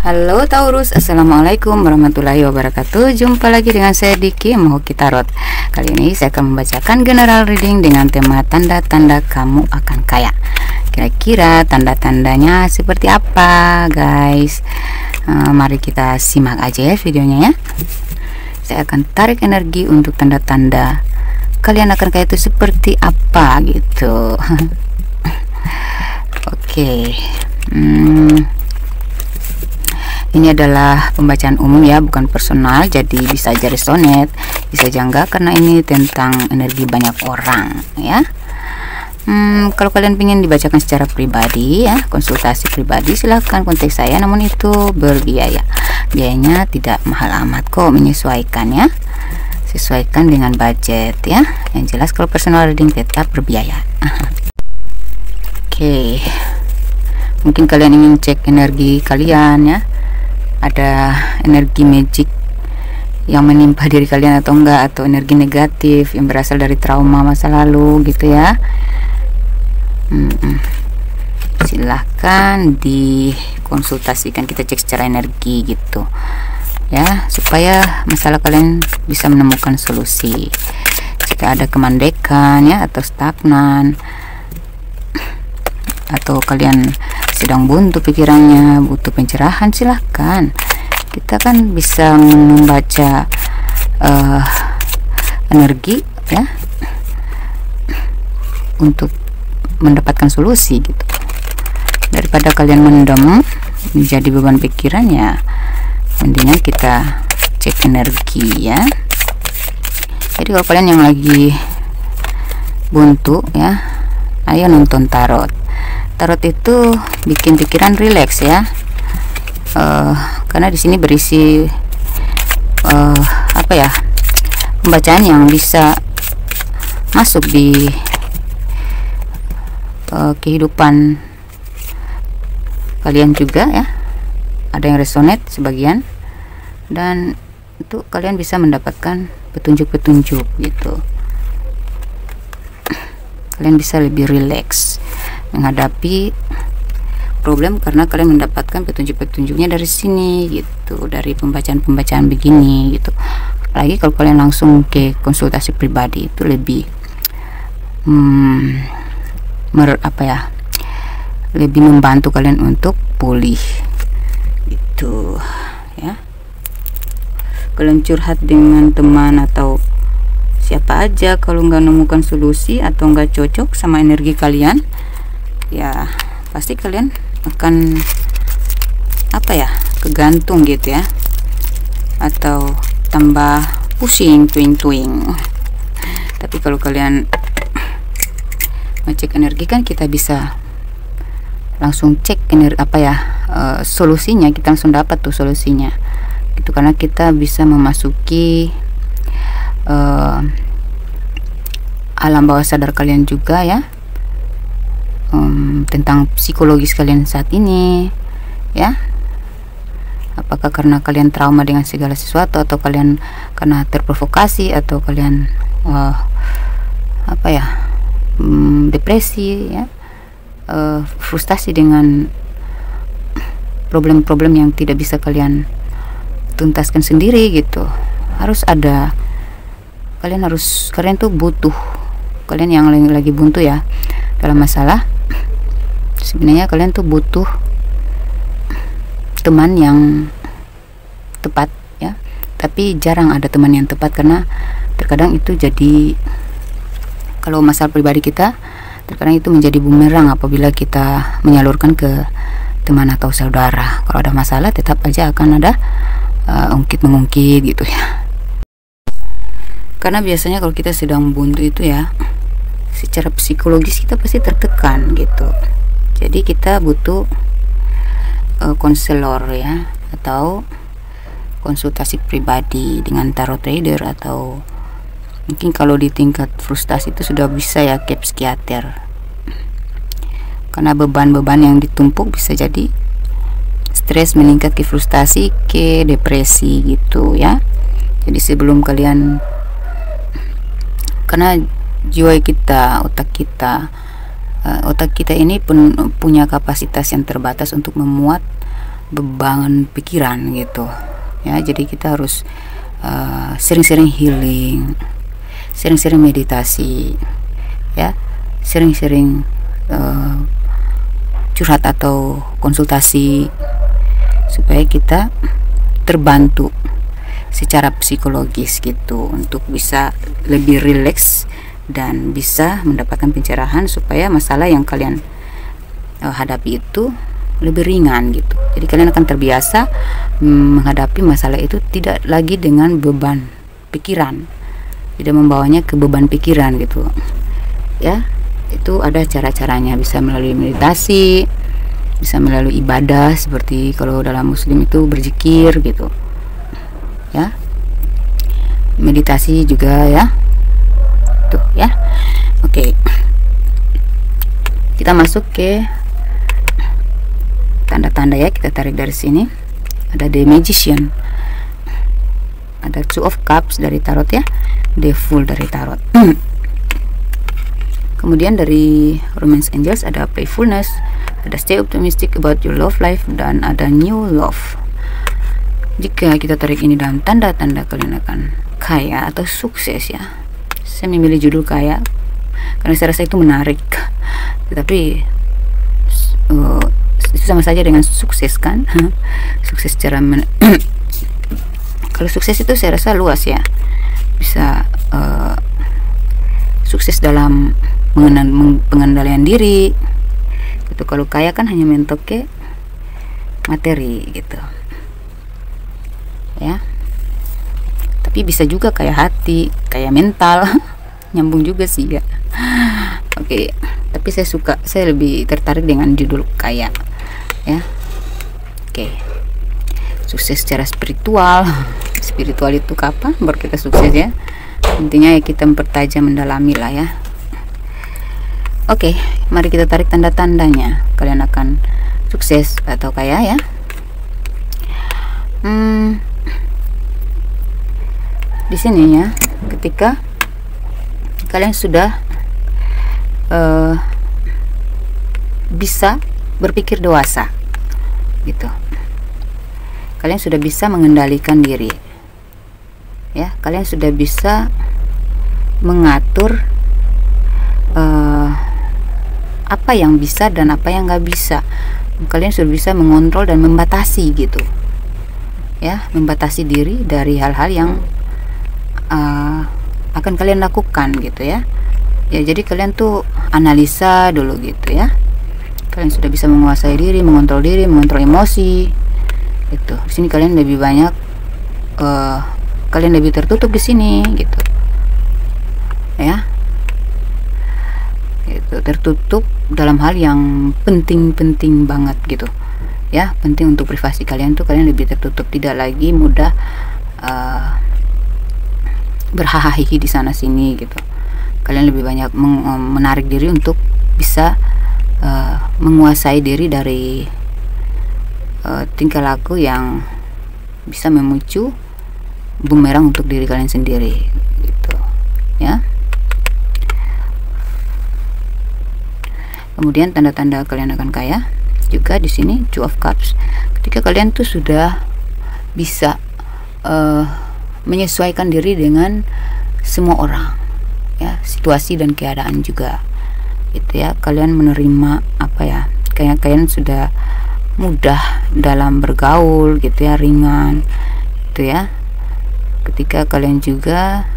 Halo Taurus, Assalamualaikum warahmatullahi wabarakatuh. Jumpa lagi dengan saya Diki Mahoki Tarot. Kali ini saya akan membacakan general reading dengan tema tanda-tanda kamu akan kaya. Kira-kira tanda-tandanya seperti apa, guys? Mari kita simak aja ya videonya ya. Saya akan tarik energi untuk tanda-tanda kalian akan kaya itu seperti apa gitu. Oke. Ini adalah pembacaan umum ya, bukan personal, jadi bisa aja resonate, bisa aja enggak, karena ini tentang energi banyak orang ya. Kalau kalian ingin dibacakan secara pribadi ya, konsultasi pribadi, silahkan kontak saya, namun itu berbiaya. Biayanya tidak mahal amat kok, menyesuaikan ya, sesuaikan dengan budget ya. Yang jelas kalau personal reading tetap berbiaya. Oke, mungkin kalian ingin cek energi kalian ya, ada energi magic yang menimpa diri kalian atau enggak, atau energi negatif yang berasal dari trauma masa lalu gitu ya. Silahkan dikonsultasikan, kita cek secara energi gitu ya, supaya masalah kalian bisa menemukan solusi. Jika ada kemandekan ya, atau stagnan, atau kalian sedang buntu pikirannya, butuh pencerahan, silahkan. Kita kan bisa membaca energi ya, untuk mendapatkan solusi gitu. Daripada kalian mendem menjadi beban pikiran ya, mendingan kita cek energi ya. Jadi kalau kalian yang lagi buntu ya, ayo nonton tarot. Tarot itu bikin pikiran rileks ya, karena di sini berisi apa ya, pembacaan yang bisa masuk di kehidupan kalian juga ya. Ada yang resonate sebagian, dan itu kalian bisa mendapatkan petunjuk-petunjuk gitu. Kalian bisa lebih rileks menghadapi problem karena kalian mendapatkan petunjuk-petunjuknya dari sini gitu, dari pembacaan-pembacaan begini gitu. Apalagi kalau kalian langsung ke konsultasi pribadi, itu lebih lebih membantu kalian untuk pulih gitu ya. Kalian curhat dengan teman atau siapa aja, kalau nggak menemukan solusi atau nggak cocok sama energi kalian ya, pasti kalian akan kegantung gitu ya, atau tambah pusing, tuing-tuing. Tapi kalau kalian ngecek energi kan kita bisa langsung cek energi solusinya, kita langsung dapat tuh solusinya gitu, karena kita bisa memasuki alam bawah sadar kalian juga ya, tentang psikologis kalian saat ini ya. Apakah karena kalian trauma dengan segala sesuatu, atau kalian karena terprovokasi, atau kalian depresi ya, frustasi dengan problem-problem yang tidak bisa kalian tuntaskan sendiri gitu. Kalian tuh butuh, kalian yang lagi buntu ya dalam masalah, sebenarnya kalian tuh butuh teman yang tepat ya. Tapi jarang ada teman yang tepat, karena terkadang itu jadi, kalau masalah pribadi kita terkadang itu menjadi bumerang apabila kita menyalurkan ke teman atau saudara. Kalau ada masalah tetap aja akan ada ungkit-mengungkit gitu ya. Karena biasanya kalau kita sedang buntu itu ya, secara psikologis kita pasti tertekan gitu. Jadi kita butuh konselor ya, atau konsultasi pribadi dengan tarot trader, atau mungkin kalau di tingkat frustasi itu sudah bisa ya ke psikiater, karena beban-beban yang ditumpuk bisa jadi stres meningkat ke frustasi, ke depresi gitu ya. Jadi sebelum kalian, karena jiwa kita, otak kita ini pun punya kapasitas yang terbatas untuk memuat beban pikiran gitu ya. Jadi kita harus sering-sering healing, sering-sering meditasi ya, sering-sering curhat atau konsultasi supaya kita terbantu secara psikologis gitu, untuk bisa lebih rileks dan bisa mendapatkan pencerahan supaya masalah yang kalian hadapi itu lebih ringan gitu. Jadi kalian akan terbiasa menghadapi masalah itu tidak lagi dengan beban pikiran, tidak membawanya ke beban pikiran gitu ya. Itu ada cara-caranya, bisa melalui meditasi, bisa melalui ibadah seperti kalau dalam muslim itu berzikir gitu ya, meditasi juga ya tuh ya. Oke, kita masuk ke tanda-tanda ya. Kita tarik dari sini, ada The Magician, ada Two of Cups dari tarot ya, The Fool dari tarot. Kemudian dari Romance Angels ada Playfulness, ada Stay Optimistic about your love life, dan ada New Love. Jika kita tarik ini dalam tanda-tanda kalian akan kaya atau sukses ya. Saya memilih judul kaya karena saya rasa itu menarik, tetapi itu sama saja dengan sukses kan. Sukses secara kalau sukses itu saya rasa luas ya, bisa sukses dalam pengendalian diri gitu. Kalau kaya kan hanya mentok ke materi gitu ya, tapi bisa juga kaya hati, kaya mental. Nyambung juga sih ya. Oke, tapi saya lebih tertarik dengan judul kaya ya. Oke, sukses secara spiritual. Spiritual itu kapan baru kita sukses ya, intinya ya kita mempertajam, mendalami lah ya. Oke, mari kita tarik tanda-tandanya kalian akan sukses atau kaya ya. Di sini ya, ketika kalian sudah bisa berpikir dewasa gitu, kalian sudah bisa mengendalikan diri ya, kalian sudah bisa mengatur apa yang bisa dan apa yang nggak bisa. Kalian sudah bisa mengontrol dan membatasi gitu ya, membatasi diri dari hal-hal yang akan kalian lakukan gitu ya. Ya, jadi kalian tuh analisa dulu gitu ya. Kalian sudah bisa menguasai diri, mengontrol emosi gitu. Di sini kalian lebih banyak kalian lebih tertutup di sini gitu ya, gitu, tertutup dalam hal yang penting banget gitu ya, penting untuk privasi kalian tuh kalian lebih tertutup, tidak lagi mudah berhahaha di sana sini gitu. Kalian lebih banyak menarik diri untuk bisa menguasai diri dari tingkah laku yang bisa memicu bumerang untuk diri kalian sendiri gitu ya. Kemudian tanda-tanda kalian akan kaya juga di sini, Two of Cups. Ketika kalian tuh sudah bisa menyesuaikan diri dengan semua orang ya, situasi dan keadaan juga gitu ya. Kalian menerima apa ya, kayak kalian sudah mudah dalam bergaul gitu ya, ringan gitu ya. Ketika kalian juga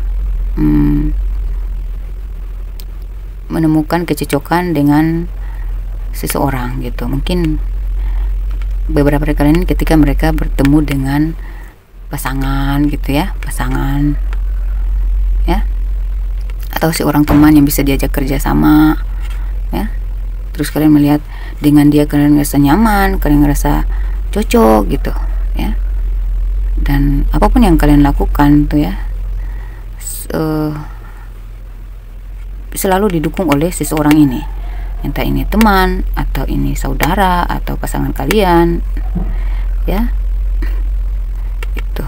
menemukan kecocokan dengan seseorang gitu, mungkin beberapa dari kalian ketika mereka bertemu dengan pasangan gitu ya, pasangan ya, atau seorang teman yang bisa diajak kerja sama ya, terus kalian melihat dengan dia kalian ngerasa nyaman, kalian ngerasa cocok gitu ya, dan apapun yang kalian lakukan tuh ya selalu didukung oleh seseorang ini, entah ini teman atau ini saudara atau pasangan kalian ya itu.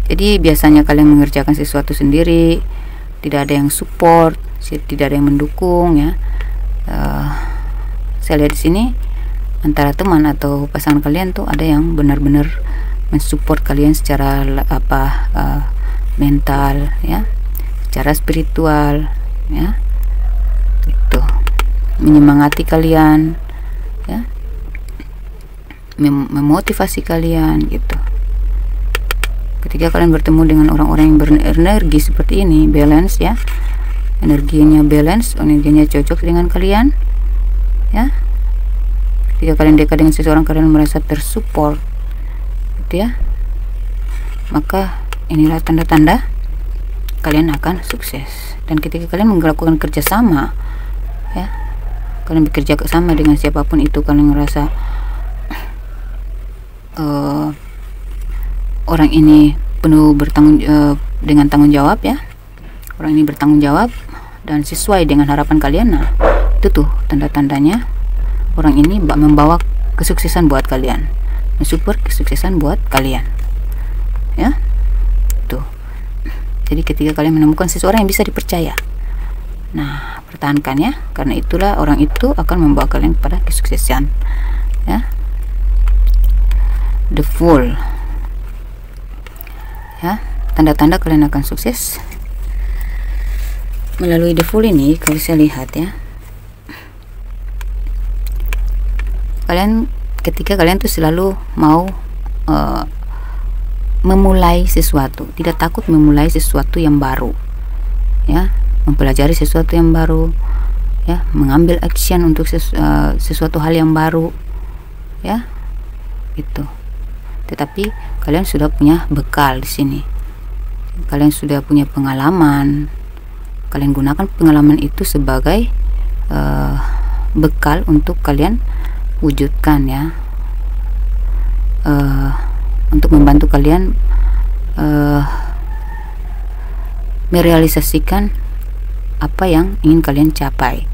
Jadi biasanya kalian mengerjakan sesuatu sendiri, tidak ada yang support, tidak ada yang mendukung ya. Saya lihat di sini antara teman atau pasangan kalian tuh ada yang benar-benar mensupport kalian secara mental ya, secara spiritual ya, itu menyemangati kalian ya, memotivasi kalian gitu. Ketika kalian bertemu dengan orang-orang yang berenergi seperti ini, balance ya, energinya balance, energinya cocok dengan kalian ya. Ketika kalian dekat dengan seseorang, kalian merasa tersupport gitu ya, maka inilah tanda-tanda kalian akan sukses. Dan ketika kalian melakukan kerjasama ya, kalian bekerja sama dengan siapapun itu, kalian merasa orang ini penuh dengan tanggung jawab ya, orang ini bertanggung jawab dan sesuai dengan harapan kalian. Nah, itu tuh tanda-tandanya orang ini membawa kesuksesan buat kalian, mensupport kesuksesan buat kalian ya. Tuh, jadi ketika kalian menemukan seseorang yang bisa dipercaya, nah pertahankan ya, karena itulah orang itu akan membawa kalian kepada kesuksesan ya. The Fool ya, tanda-tanda kalian akan sukses melalui The Fool ini. Kalau saya lihat ya, ketika kalian tuh selalu mau memulai sesuatu, tidak takut memulai sesuatu yang baru ya, mempelajari sesuatu yang baru ya, mengambil action untuk sesuatu hal yang baru ya, itu. Tetapi kalian sudah punya bekal di sini, kalian sudah punya pengalaman, kalian gunakan pengalaman itu sebagai bekal untuk kalian wujudkan ya, untuk membantu kalian merealisasikan apa yang ingin kalian capai.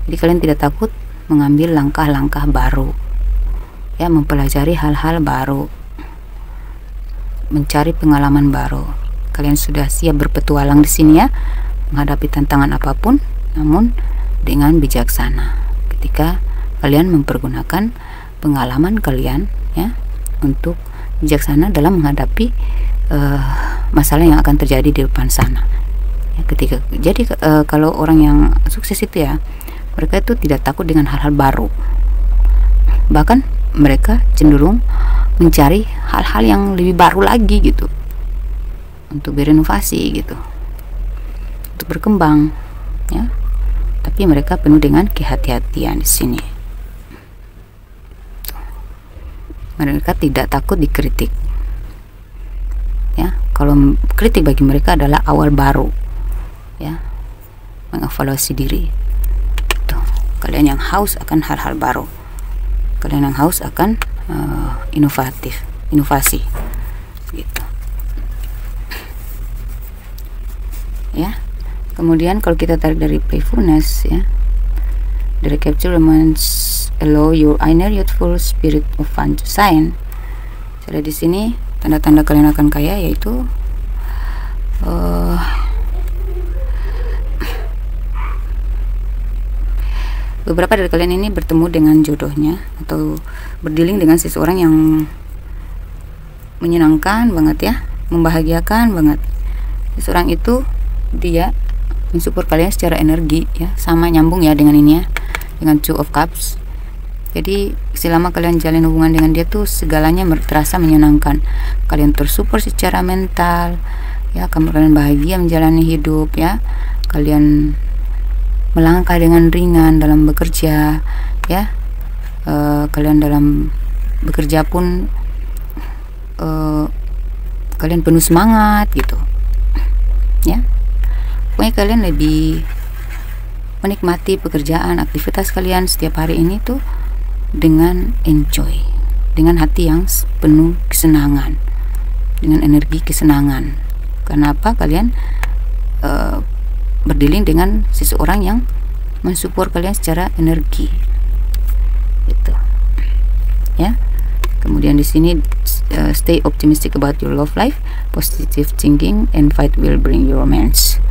Jadi kalian tidak takut mengambil langkah-langkah baru ya, mempelajari hal-hal baru, mencari pengalaman baru. Kalian sudah siap berpetualang di sini ya, menghadapi tantangan apapun, namun dengan bijaksana. Ketika kalian mempergunakan pengalaman kalian ya, untuk bijaksana dalam menghadapi masalah yang akan terjadi di depan sana ya. Kalau orang yang sukses itu ya, mereka itu tidak takut dengan hal-hal baru, bahkan mereka cenderung mencari hal-hal yang lebih baru lagi gitu, untuk berinovasi gitu, untuk berkembang ya. Tapi mereka penuh dengan kehati-hatian di sini. Mereka tidak takut dikritik ya. Kalau kritik bagi mereka adalah awal baru ya, mengevaluasi diri. Tuh, kalian yang haus akan hal-hal baru, kalian yang haus akan inovasi gitu ya. Kemudian kalau kita tarik dari playfulness ya, dari capture moments allow your inner youthful spirit of fun to shine. Jadi di sini tanda-tanda kalian akan kaya yaitu beberapa dari kalian ini bertemu dengan jodohnya atau berdealing dengan seseorang yang menyenangkan banget ya, membahagiakan banget. Seseorang itu dia mensupport kalian secara energi ya, sama nyambung ya dengan ini ya, dengan Two of Cups. Jadi selama kalian jalin hubungan dengan dia tuh segalanya terasa menyenangkan. Kalian tersupport secara mental ya, kalian bahagia menjalani hidup ya, kalian melangkah dengan ringan dalam bekerja ya, kalian dalam bekerja pun kalian penuh semangat gitu ya. Pokoknya kalian lebih menikmati pekerjaan, aktivitas kalian setiap hari ini tuh dengan enjoy, dengan hati yang penuh kesenangan, dengan energi kesenangan. Karena apa? Kalian berdealing dengan seseorang yang mensupport kalian secara energi gitu ya. Kemudian di sini stay optimistic about your love life, positive thinking and fight will bring you romance.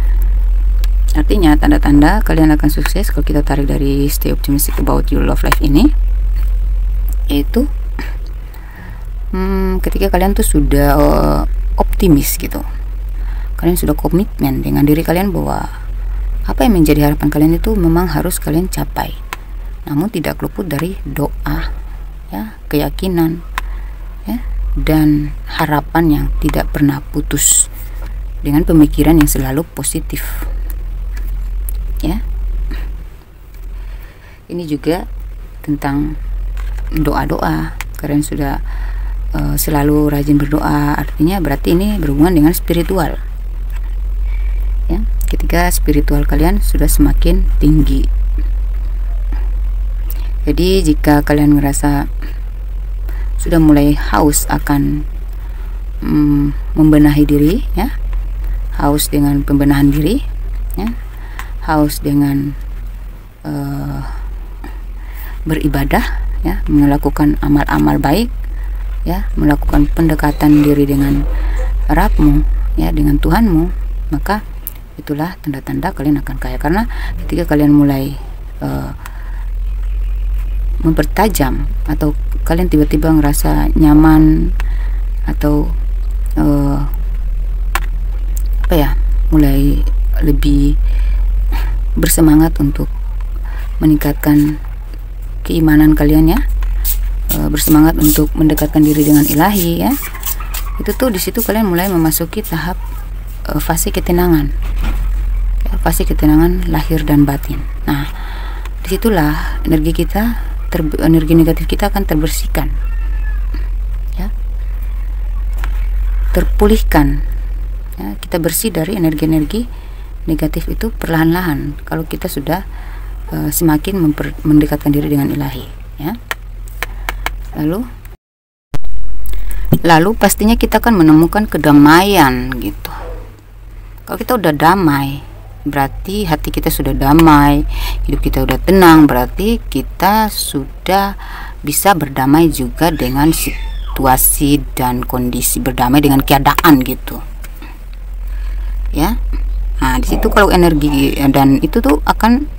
Artinya tanda-tanda kalian akan sukses kalau kita tarik dari stay optimistic about your love life ini yaitu ketika kalian tuh sudah optimis gitu, kalian sudah komitmen dengan diri kalian bahwa apa yang menjadi harapan kalian itu memang harus kalian capai, namun tidak luput dari doa, ya, keyakinan, ya, dan harapan yang tidak pernah putus, dengan pemikiran yang selalu positif, ya. Ini juga tentang doa-doa. Kalian sudah selalu rajin berdoa, artinya berarti ini berhubungan dengan spiritual, ya. Ketika spiritual kalian sudah semakin tinggi, jadi jika kalian merasa sudah mulai haus akan membenahi diri, ya, haus dengan pembenahan diri, ya, haus dengan beribadah, ya, melakukan amal-amal baik, ya, melakukan pendekatan diri dengan Rabbmu, ya, dengan Tuhanmu, maka itulah tanda-tanda kalian akan kaya. Karena ketika kalian mulai mempertajam, atau kalian tiba-tiba ngerasa nyaman, atau mulai lebih bersemangat untuk meningkatkan keimanan kalian, ya, bersemangat untuk mendekatkan diri dengan Ilahi, ya, itu tuh di situ kalian mulai memasuki tahap fase ketenangan, ya, fase ketenangan lahir dan batin. Nah, disitulah energi kita, energi negatif kita akan terbersihkan, ya, terpulihkan, ya, kita bersih dari energi-energi negatif itu perlahan-lahan kalau kita sudah semakin mendekatkan diri dengan Ilahi, ya. Lalu pastinya kita akan menemukan kedamaian gitu. Kalau kita udah damai, berarti hati kita sudah damai, hidup kita udah tenang, berarti kita sudah bisa berdamai juga dengan situasi dan kondisi, berdamai dengan keadaan gitu, ya. Nah, di situ kalau energi dan itu tuh akan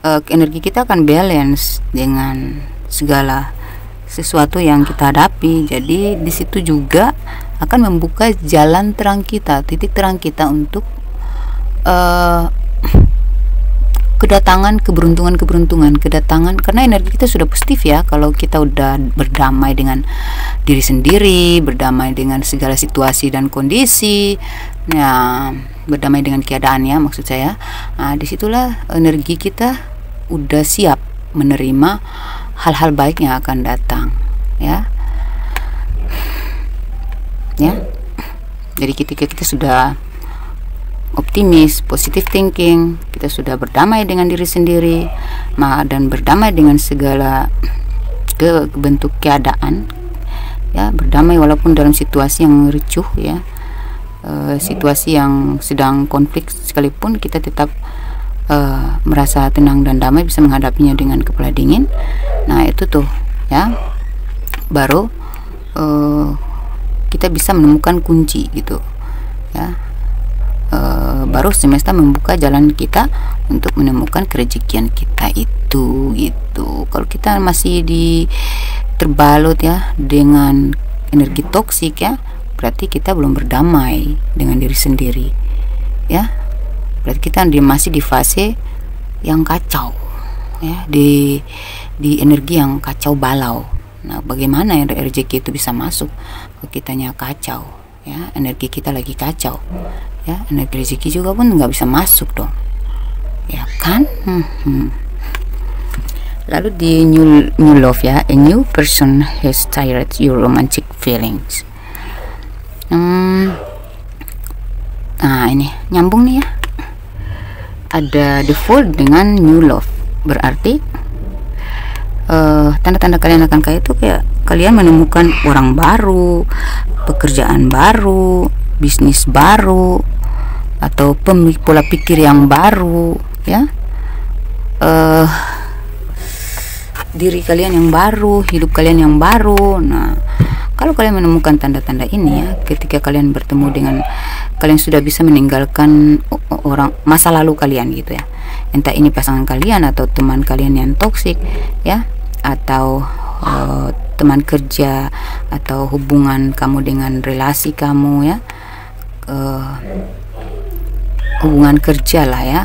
energi kita akan balance dengan segala sesuatu yang kita hadapi. Jadi di situ juga akan membuka jalan terang kita, titik terang kita untuk kedatangan keberuntungan, karena energi kita sudah positif, ya. Kalau kita udah berdamai dengan diri sendiri, berdamai dengan segala situasi dan kondisi, ya, berdamai dengan keadaan, ya, maksud saya. Nah, disitulah energi kita udah siap menerima hal-hal baik yang akan datang, ya. Jadi kita sudah optimis, positive thinking, kita sudah berdamai dengan diri sendiri, dan berdamai dengan segala bentuk keadaan, ya, berdamai walaupun dalam situasi yang ricuh, ya, situasi yang sedang konflik sekalipun kita tetap merasa tenang dan damai, bisa menghadapinya dengan kepala dingin. Nah, itu tuh, ya, baru kita bisa menemukan kunci gitu, ya. Baru semesta membuka jalan kita untuk menemukan kerejekian kita itu gitu. Kalau kita masih terbalut, ya, dengan energi toksik, ya, berarti kita belum berdamai dengan diri sendiri, ya. Berarti kita masih di fase yang kacau, ya, di energi yang kacau balau. Nah, bagaimana rezeki itu bisa masuk kalau kitanya kacau, ya, energi kita lagi kacau, ya, energi rezeki juga pun nggak bisa masuk dong, ya kan. Lalu di new love, ya, a new person has tired your romantic feelings. Nah, ini nyambung nih, ya. Ada default dengan new love, berarti tanda-tanda kalian akan kaya itu kayak kalian menemukan orang baru, pekerjaan baru, bisnis baru, atau pola pikir yang baru, ya, diri kalian yang baru, hidup kalian yang baru. Nah, kalau kalian menemukan tanda-tanda ini, ya, ketika kalian bertemu dengan, kalian sudah bisa meninggalkan orang masa lalu kalian gitu, ya, entah ini pasangan kalian atau teman kalian yang toksik, ya, atau teman kerja atau hubungan kamu dengan relasi kamu ya, hubungan kerja lah ya,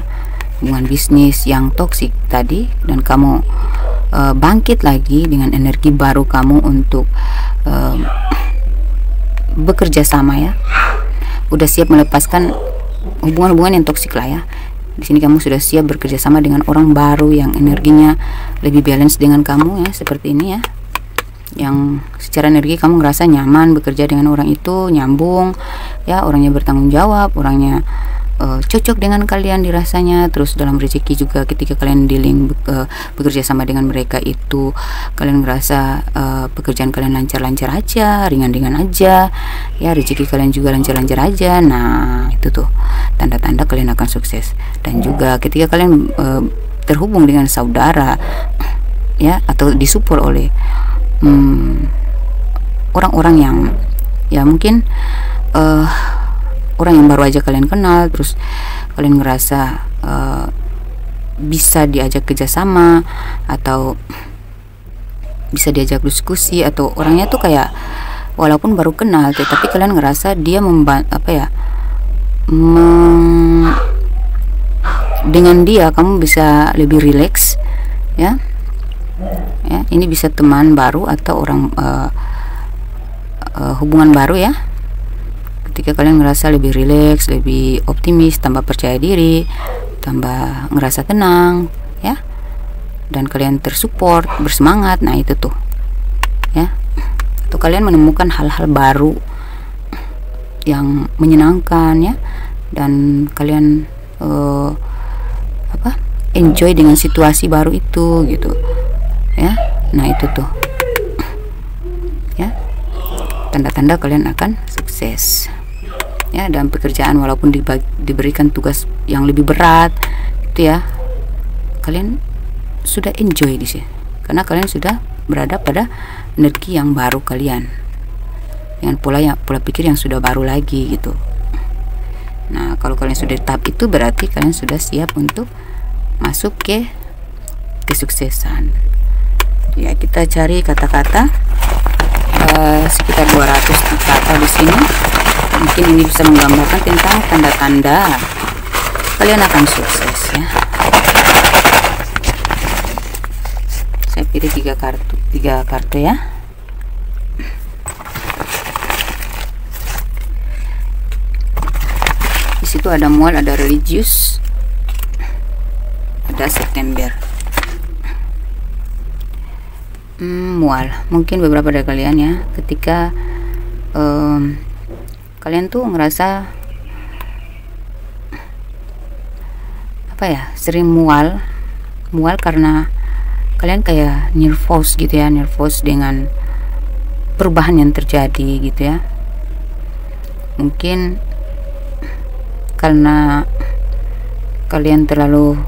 hubungan bisnis yang toksik tadi, dan kamu bangkit lagi dengan energi baru kamu untuk bekerja sama ya, udah siap melepaskan hubungan-hubungan yang toksik lah ya. Di sini kamu sudah siap bekerja sama dengan orang baru yang energinya lebih balance dengan kamu ya, seperti ini ya, yang secara energi kamu ngerasa nyaman bekerja dengan orang itu, nyambung ya, orangnya bertanggung jawab, orangnya cocok dengan kalian dirasanya. Terus dalam rezeki juga, ketika kalian dealing bekerja sama dengan mereka itu, kalian ngerasa pekerjaan kalian lancar-lancar aja, ringan-ringan aja ya, rezeki kalian juga lancar-lancar aja. Nah itu tuh tanda-tanda kalian akan sukses. Dan juga ketika kalian terhubung dengan saudara ya, atau disupport oleh orang-orang yang ya mungkin orang yang baru aja kalian kenal, terus kalian ngerasa bisa diajak kerjasama atau bisa diajak diskusi, atau orangnya tuh kayak walaupun baru kenal tetapi kalian ngerasa dia dengan dia kamu bisa lebih rileks ya. Ya, ini bisa teman baru atau orang hubungan baru ya. Ketika kalian ngerasa lebih rileks, lebih optimis, tambah percaya diri, tambah ngerasa tenang ya, dan kalian tersupport, bersemangat. Nah itu tuh ya, atau kalian menemukan hal-hal baru yang menyenangkan ya, dan kalian enjoy dengan situasi baru itu gitu ya. Nah itu tuh ya, tanda-tanda kalian akan sukses ya dalam pekerjaan, walaupun diberikan tugas yang lebih berat gitu ya, kalian sudah enjoy di sini karena kalian sudah berada pada energi yang baru kalian, dengan pola pikir yang sudah baru lagi gitu. Nah kalau kalian sudah di tahap itu, berarti kalian sudah siap untuk masuk ke kesuksesan ya. Kita cari kata-kata sekitar 200 kata di sini. Mungkin ini bisa menggambarkan tentang tanda-tanda kalian akan sukses ya. Saya pilih 3 kartu ya. Di situ ada mual, ada religius, ada September. Mual, mungkin beberapa dari kalian ya, ketika kalian tuh ngerasa sering mual karena kalian kayak nervous gitu ya, nervous dengan perubahan yang terjadi gitu ya. Mungkin karena kalian terlalu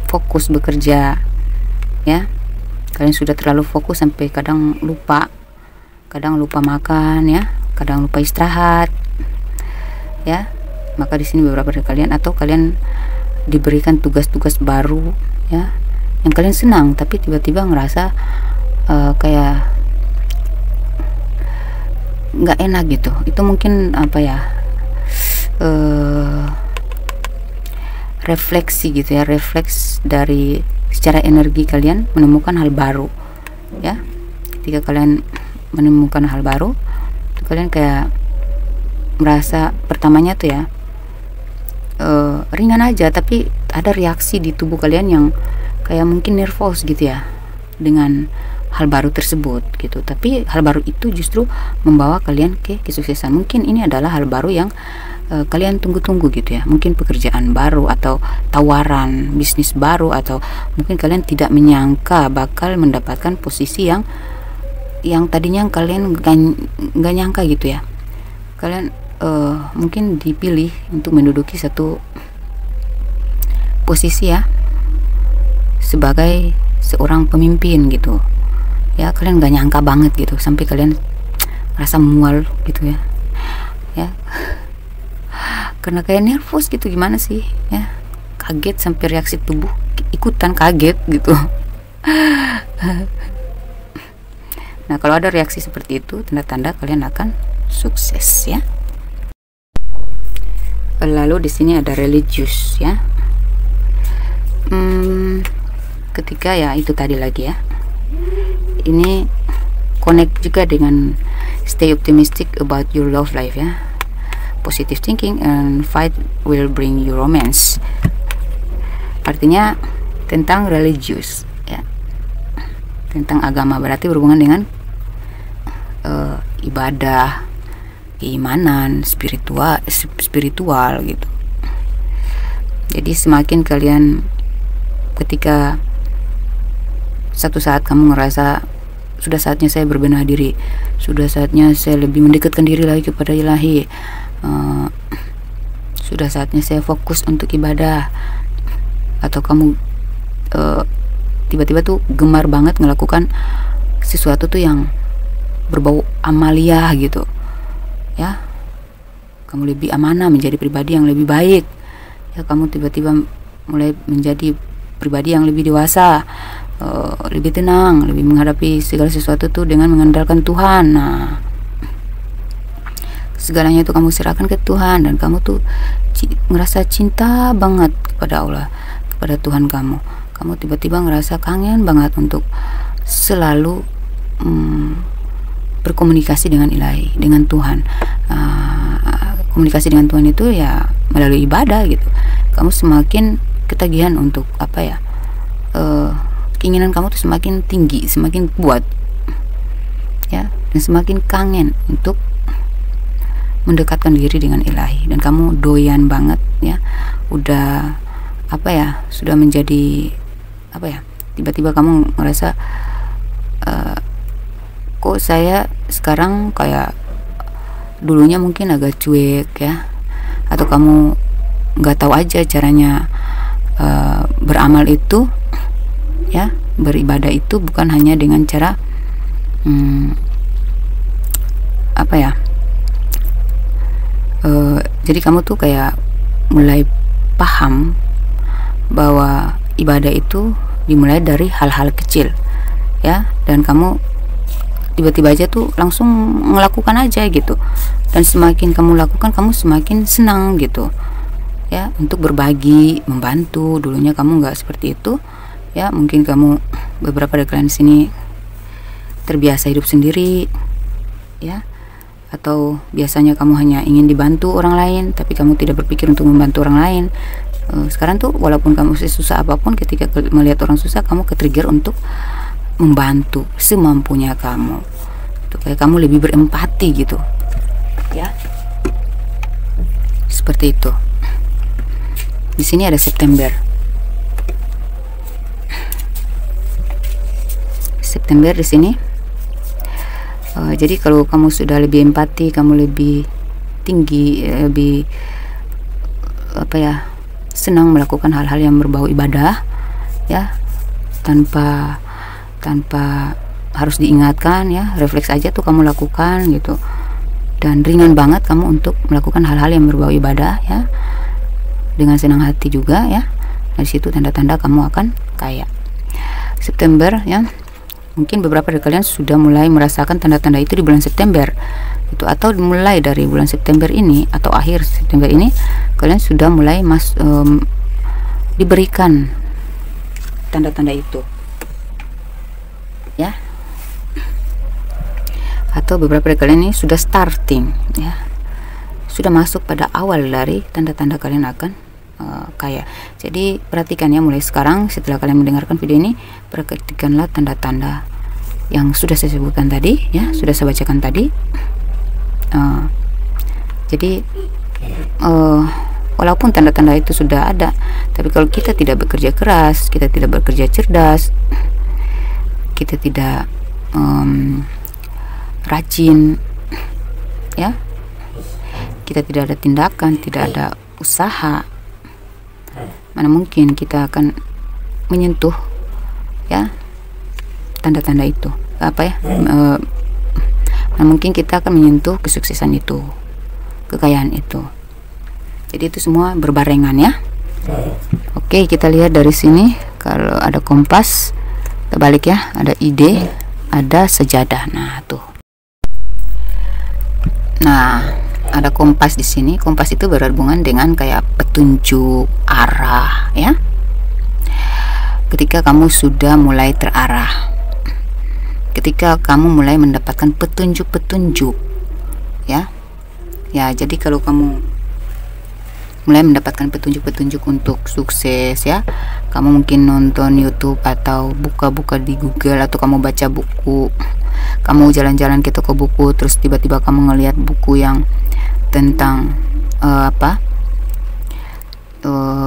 fokus bekerja ya, kalian sudah terlalu fokus sampai kadang lupa makan ya, kadang lupa istirahat ya. Maka di sini beberapa dari kalian, atau kalian diberikan tugas-tugas baru ya yang kalian senang, tapi tiba-tiba ngerasa kayak nggak enak gitu. Itu mungkin refleksi gitu ya, refleks dari secara energi kalian menemukan hal baru ya. Ketika kalian menemukan hal baru itu, kalian kayak merasa pertamanya tuh ya ringan aja, tapi ada reaksi di tubuh kalian yang kayak mungkin nervous gitu ya dengan hal baru tersebut gitu. Tapi hal baru itu justru membawa kalian ke kesuksesan. Mungkin ini adalah hal baru yang kalian tunggu-tunggu gitu ya, mungkin pekerjaan baru atau tawaran bisnis baru, atau mungkin kalian tidak menyangka bakal mendapatkan posisi yang tadinya kalian nggak nyangka gitu ya. Kalian mungkin dipilih untuk menduduki satu posisi ya, sebagai seorang pemimpin gitu ya. Kalian nggak nyangka banget gitu, sampai kalian rasa mual gitu ya karena kayak nervous gitu, gimana sih ya, kaget sampai reaksi tubuh ikutan kaget gitu. Nah, kalau ada reaksi seperti itu, tanda-tanda kalian akan sukses ya. Lalu di sini ada religius ya. Ketika ya itu tadi lagi ya. Ini connect juga dengan stay optimistic about your love life ya. Positive thinking and fight will bring you romance. Artinya tentang religius ya. Tentang agama, berarti berhubungan dengan ibadah, keimanan, spiritual gitu. Jadi semakin kalian, ketika satu saat kamu ngerasa sudah saatnya saya berbenah diri, sudah saatnya saya lebih mendekatkan diri lagi kepada Ilahi, sudah saatnya saya fokus untuk ibadah, atau kamu tiba-tiba tuh gemar banget melakukan sesuatu tuh yang berbau amaliyah gitu ya, kamu lebih amanah, menjadi pribadi yang lebih baik ya, kamu tiba-tiba mulai menjadi pribadi yang lebih dewasa, lebih tenang, lebih menghadapi segala sesuatu tuh dengan mengandalkan Tuhan. Nah, segalanya itu kamu serahkan ke Tuhan, dan kamu tuh ngerasa cinta banget kepada Allah, kepada Tuhan kamu. Kamu tiba-tiba ngerasa kangen banget untuk selalu berkomunikasi dengan Ilahi, dengan Tuhan. Komunikasi dengan Tuhan itu ya melalui ibadah gitu. Kamu semakin ketagihan untuk apa ya, keinginan kamu tuh semakin tinggi, semakin kuat ya, dan semakin kangen untuk mendekatkan diri dengan Ilahi, dan kamu doyan banget ya, udah apa ya, sudah menjadi apa ya, tiba-tiba kamu ngerasa kok saya sekarang kayak dulunya mungkin agak cuek ya, atau kamu nggak tahu aja caranya beramal itu ya, beribadah itu bukan hanya dengan cara apa ya, jadi kamu tuh kayak mulai paham bahwa ibadah itu dimulai dari hal-hal kecil ya, dan kamu tiba-tiba aja tuh langsung melakukan aja gitu, dan semakin kamu lakukan kamu semakin senang gitu ya, untuk berbagi, membantu. Dulunya kamu nggak seperti itu ya, mungkin kamu beberapa dari kalian sini terbiasa hidup sendiri ya, atau biasanya kamu hanya ingin dibantu orang lain tapi kamu tidak berpikir untuk membantu orang lain. Sekarang tuh walaupun kamu susah apapun, ketika melihat orang susah kamu ke-trigger untuk membantu semampunya kamu. Tuh, kayak kamu lebih berempati gitu ya, seperti itu. Di sini ada September. September di sini. Jadi kalau kamu sudah lebih empati, kamu lebih tinggi, lebih apa ya, senang melakukan hal-hal yang berbau ibadah ya, tanpa harus diingatkan ya, refleks aja tuh kamu lakukan gitu, dan ringan banget kamu untuk melakukan hal-hal yang berbau ibadah ya, dengan senang hati juga ya. Dari situ tanda-tanda kamu akan kaya. September ya, mungkin beberapa dari kalian sudah mulai merasakan tanda-tanda itu di bulan September itu, atau mulai dari bulan September ini atau akhir September ini kalian sudah mulai diberikan tanda-tanda itu ya, atau beberapa dari kalian ini sudah starting ya, sudah masuk pada awal dari tanda-tanda kalian akan kaya. Jadi perhatikan ya, mulai sekarang setelah kalian mendengarkan video ini, perhatikanlah tanda-tanda yang sudah saya sebutkan tadi ya, sudah saya bacakan tadi. Jadi walaupun tanda-tanda itu sudah ada, tapi kalau kita tidak bekerja keras, kita tidak bekerja cerdas, kita tidak rajin ya, kita tidak ada tindakan, tidak ada usaha, mana mungkin kita akan menyentuh ya tanda-tanda itu, apa ya, mana mungkin kita akan menyentuh kesuksesan itu, kekayaan itu. Jadi itu semua berbarengan ya. Oke, kita lihat dari sini. Kalau ada kompas, kita balik ya, ada ide ada sejadah. Nah, tuh. Nah, ada kompas di sini. Kompas itu berhubungan dengan kayak petunjuk arah, ya. Ketika kamu sudah mulai terarah, ketika kamu mulai mendapatkan petunjuk-petunjuk, ya. Ya, jadi kalau kamu mulai mendapatkan petunjuk-petunjuk untuk sukses, ya, kamu mungkin nonton YouTube atau buka-buka di Google, atau kamu baca buku, kamu jalan-jalan ke toko buku, terus tiba-tiba kamu ngelihat buku yang tentang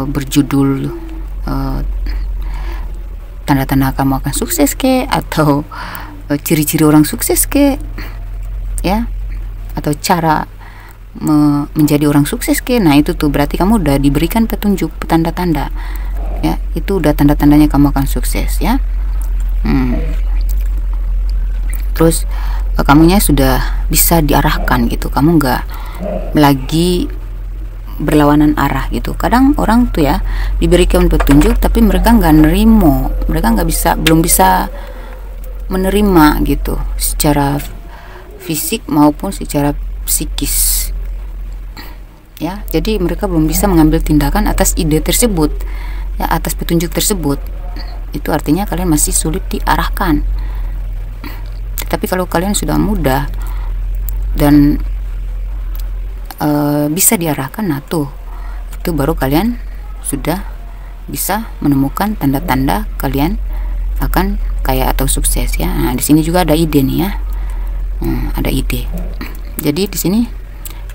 berjudul tanda-tanda kamu akan sukses ke, atau ciri-ciri orang sukses ke, ya, atau cara menjadi orang sukses ke. Nah, itu tuh berarti kamu udah diberikan petunjuk, tanda-tanda, ya, itu udah tanda-tandanya kamu akan sukses, ya. Terus kamunya sudah bisa diarahkan gitu, kamu nggak lagi berlawanan arah gitu. Kadang orang tuh ya diberikan petunjuk tapi mereka nggak nerimo, mereka belum bisa menerima gitu, secara fisik maupun secara psikis, ya. Jadi mereka belum bisa mengambil tindakan atas ide tersebut, ya, atas petunjuk tersebut. Itu artinya kalian masih sulit diarahkan. Tapi kalau kalian sudah mudah dan bisa diarahkan, nah tuh, itu baru kalian sudah bisa menemukan tanda-tanda kalian akan kaya atau sukses, ya. Nah, di sini juga ada ide nih, ya. Ada ide. Jadi di sini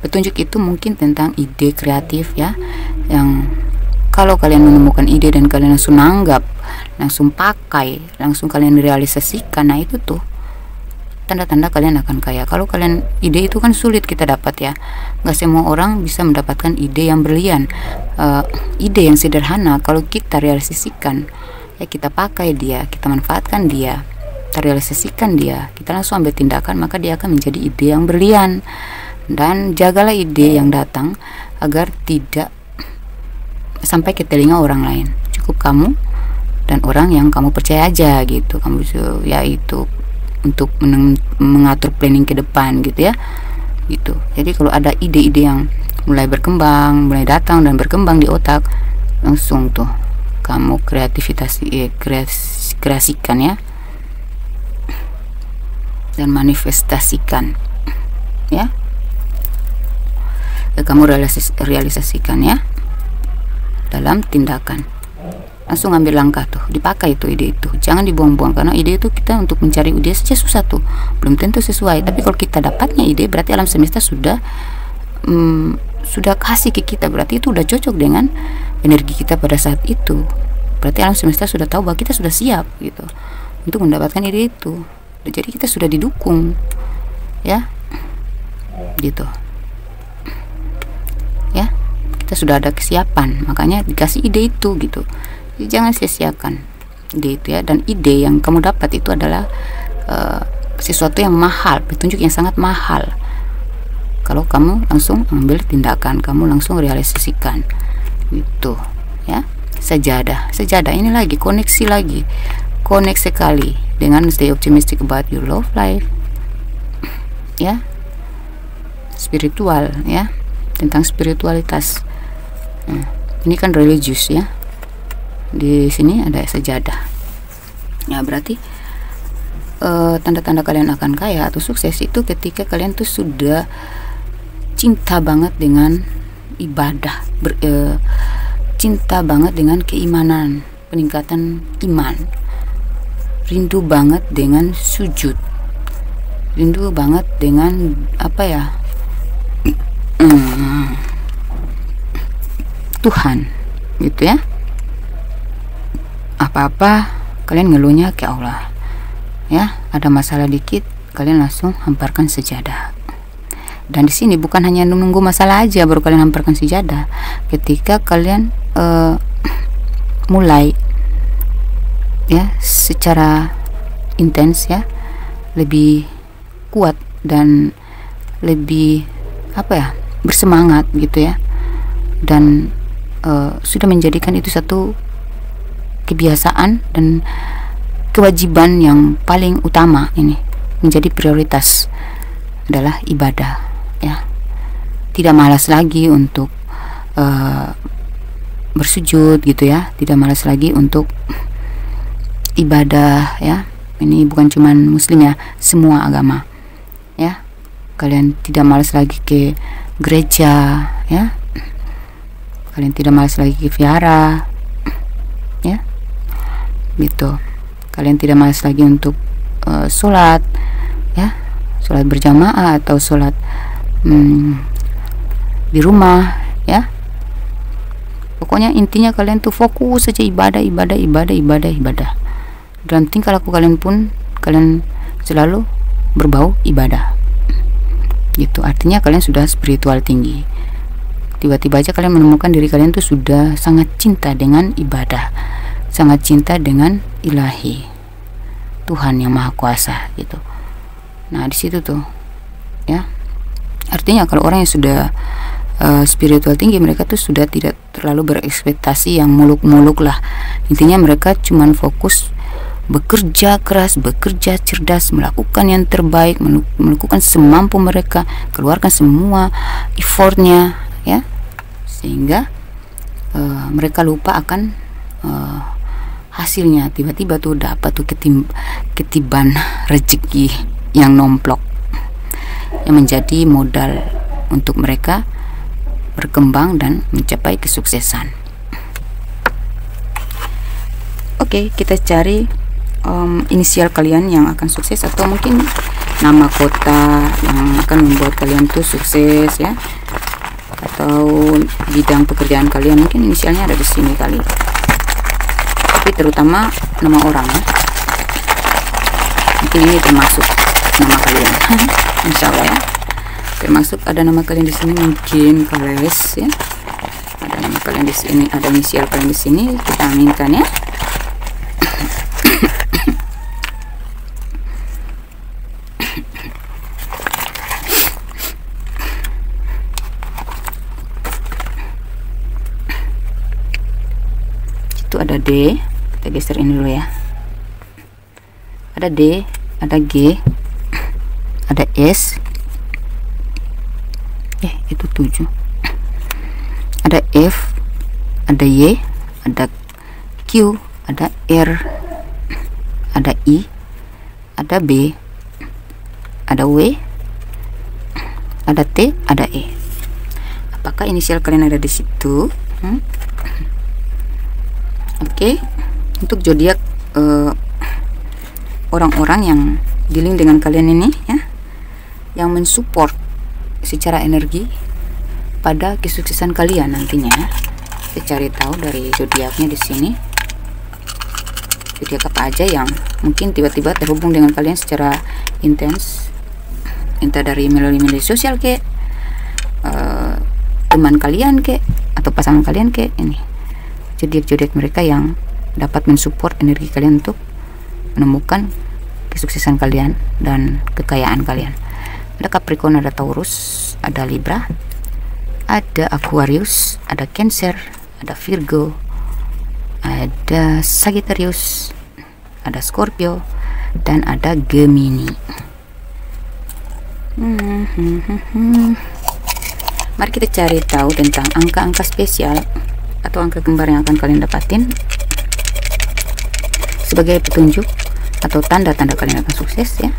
petunjuk itu mungkin tentang ide kreatif, ya, yang kalau kalian menemukan ide dan kalian langsung nanggap, langsung pakai, langsung kalian realisasikan, nah itu tuh tanda-tanda kalian akan kaya. Kalau kalian, ide itu kan sulit kita dapat, ya, nggak semua orang bisa mendapatkan ide yang brilian, ide yang sederhana. Kalau kita realisasikan, ya, kita pakai dia, kita manfaatkan dia, kita realisasikan dia, kita langsung ambil tindakan, maka dia akan menjadi ide yang brilian. Dan jagalah ide yang datang agar tidak sampai ke telinga orang lain. Cukup kamu dan orang yang kamu percaya aja gitu. Kamu bisa, ya, itu untuk mengatur planning ke depan gitu, ya, gitu. Jadi kalau ada ide-ide yang mulai berkembang, mulai datang dan berkembang di otak, langsung tuh kamu kreasikan, ya, dan manifestasikan, ya. Kamu realisasikan, ya, dalam tindakan. Langsung ambil langkah tuh, dipakai tuh ide itu, jangan dibuang-buang, karena ide itu kita untuk mencari ide saja susah tuh, belum tentu sesuai. Tapi kalau kita dapatnya ide, berarti alam semesta sudah kasih ke kita, berarti itu udah cocok dengan energi kita pada saat itu. Berarti alam semesta sudah tahu bahwa kita sudah siap gitu untuk mendapatkan ide itu. Jadi kita sudah didukung, ya, gitu, ya, kita sudah ada kesiapan, makanya dikasih ide itu gitu. Jangan sia-siakan ide itu, ya. Dan ide yang kamu dapat itu adalah sesuatu yang mahal, petunjuk yang sangat mahal. Kalau kamu langsung ambil tindakan, kamu langsung realisasikan gitu, ya. Sejadah ini lagi koneksi lagi, connect sekali dengan stay optimistic about your love life, ya, spiritual, ya, tentang spiritualitas. Ini kan religius, ya. Di sini ada sejadah, ya, berarti tanda-tanda kalian akan kaya atau sukses itu ketika kalian tuh sudah cinta banget dengan ibadah, cinta banget dengan keimanan, peningkatan iman, rindu banget dengan sujud, rindu banget dengan Tuhan gitu, ya. Apa-apa kalian ngeluhnya ke Allah, ya. Ada masalah dikit kalian langsung hamparkan sejadah. Dan di sini bukan hanya menunggu masalah aja baru kalian hamparkan sejadah. Ketika kalian mulai, ya, secara intens, ya, lebih kuat dan lebih bersemangat gitu, ya, dan sudah menjadikan itu satu kebiasaan dan kewajiban yang paling utama ini menjadi prioritas adalah ibadah, ya. Tidak malas lagi untuk bersujud gitu ya, tidak malas lagi untuk ibadah, ya. Ini bukan cuman muslim ya, semua agama, ya. Kalian tidak malas lagi ke gereja, ya. Kalian tidak malas lagi ke vihara, ya, gitu. Kalian tidak malas lagi untuk sholat, ya, sholat berjamaah atau sholat di rumah, ya. Pokoknya intinya kalian tuh fokus saja ibadah. Dan tingkah laku kalian pun kalian selalu berbau ibadah, gitu. Artinya kalian sudah spiritual tinggi. Tiba-tiba aja kalian menemukan diri kalian tuh sudah sangat cinta dengan ibadah, sangat cinta dengan ilahi, Tuhan yang Maha Kuasa, gitu. Nah di situ tuh, ya. Artinya kalau orang yang sudah spiritual tinggi, mereka tuh sudah tidak terlalu berekspektasi yang muluk-muluk lah. Intinya mereka cuman fokus bekerja keras, bekerja cerdas, melakukan yang terbaik, melakukan semampu mereka, keluarkan semua effortnya, ya, sehingga mereka lupa akan hasilnya. Tiba-tiba tuh dapat tuh ketiban rezeki yang nomplok, yang menjadi modal untuk mereka berkembang dan mencapai kesuksesan. Oke, kita cari inisial kalian yang akan sukses, atau mungkin nama kota yang akan membuat kalian tuh sukses, ya, atau bidang pekerjaan kalian. Mungkin inisialnya ada di sini kali, tapi terutama nama orang, ya. Mungkin ini termasuk nama kalian. Insya Allah, ya, termasuk ada nama kalian di sini. Mungkin Kales, ya, ada nama kalian di sini, ada inisial kalian di sini. Kita aminkan, ya. Itu ada D, kita geser ini dulu, ya. Ada D, ada G, ada S, itu 7. Ada F, ada Y, ada Q, ada R, ada I, ada B, ada W, ada T, ada E. Apakah inisial kalian ada di situ? Oke, untuk zodiak orang-orang yang dealing dengan kalian ini, ya, yang mensupport secara energi pada kesuksesan kalian nantinya. Kita cari tahu dari zodiaknya di sini. Zodiak apa aja yang mungkin tiba-tiba terhubung dengan kalian secara intens, entah dari melalui media sosial ke teman kalian ke atau pasangan kalian ke. Ini zodiak-zodiak mereka yang dapat mensupport energi kalian untuk menemukan kesuksesan kalian dan kekayaan kalian. Ada Capricorn, ada Taurus, ada Libra, ada Aquarius, ada Cancer, ada Virgo, ada Sagittarius, ada Scorpio, dan ada Gemini. Mari kita cari tahu tentang angka-angka spesial atau angka kembar yang akan kalian dapatin sebagai petunjuk atau tanda-tanda kalian akan sukses, ya.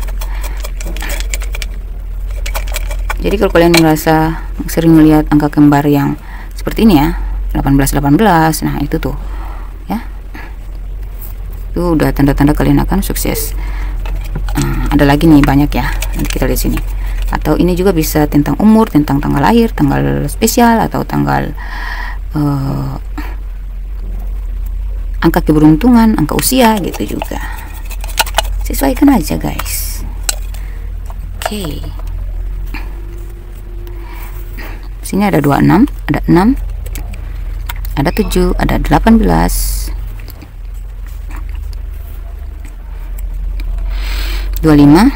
Jadi kalau kalian merasa sering melihat angka kembar yang seperti ini, ya, 18-18, nah itu tuh, ya, itu udah tanda-tanda kalian akan sukses. Ada lagi nih banyak, ya, nanti kita lihat sini. Atau ini juga bisa tentang umur, tentang tanggal lahir, tanggal spesial, atau tanggal angka keberuntungan, angka usia, gitu juga. Sesuaikan aja, guys. Oke. Sini ada 26, ada 6, ada 7, ada 18, 25,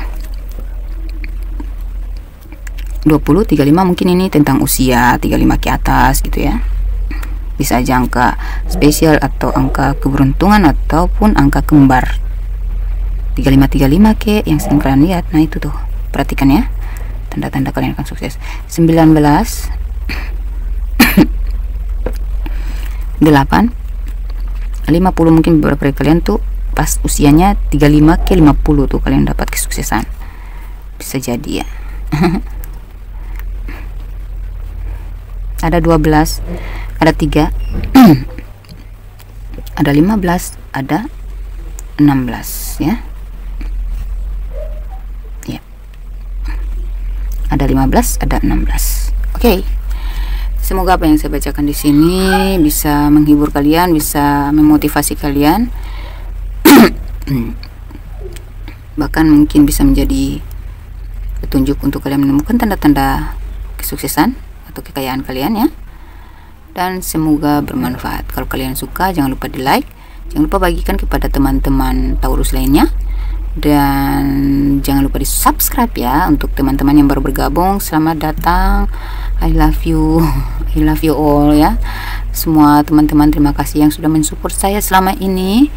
20, 35. Mungkin ini tentang usia 35 ke atas, gitu, ya. Bisa aja angka spesial atau angka keberuntungan ataupun angka kembar. 3535 ke yang sering kalian lihat. Nah itu tuh, perhatikan ya, tanda-tanda kalian akan sukses. 19 8 50, mungkin beberapa dari kalian tuh pas usianya 35 ke 50 tuh kalian dapat kesuksesan, bisa jadi ya. Ada 12, ada 3 ada 15, ada 16 ya. Ya. Ada 15, ada 16. Oke. Semoga apa yang saya bacakan di sini bisa menghibur kalian, bisa memotivasi kalian. Bahkan mungkin bisa menjadi petunjuk untuk kalian menemukan tanda-tanda kesuksesan atau kekayaan kalian ya. Dan semoga bermanfaat. Kalau kalian suka, jangan lupa di like, jangan lupa bagikan kepada teman-teman Taurus lainnya, dan jangan lupa di subscribe ya untuk teman-teman yang baru bergabung. Selamat datang, I love you, I love you all ya. Semua teman-teman, terima kasih yang sudah mensupport saya selama ini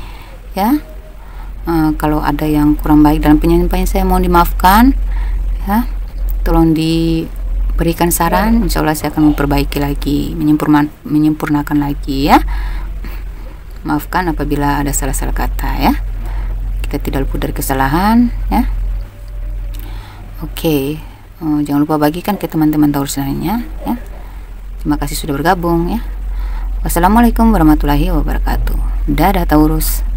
ya. Kalau ada yang kurang baik dalam penyampaian saya, mohon dimaafkan ya. Tolong diberikan saran, insya Allah saya akan memperbaiki lagi, menyempurnakan lagi ya. Maafkan apabila ada salah-salah kata ya. Kita tidak luput dari kesalahan ya. Oke. Jangan lupa bagikan ke teman-teman Taurus lainnya ya. Terima kasih sudah bergabung ya. Wassalamualaikum warahmatullahi wabarakatuh. Dadah Taurus.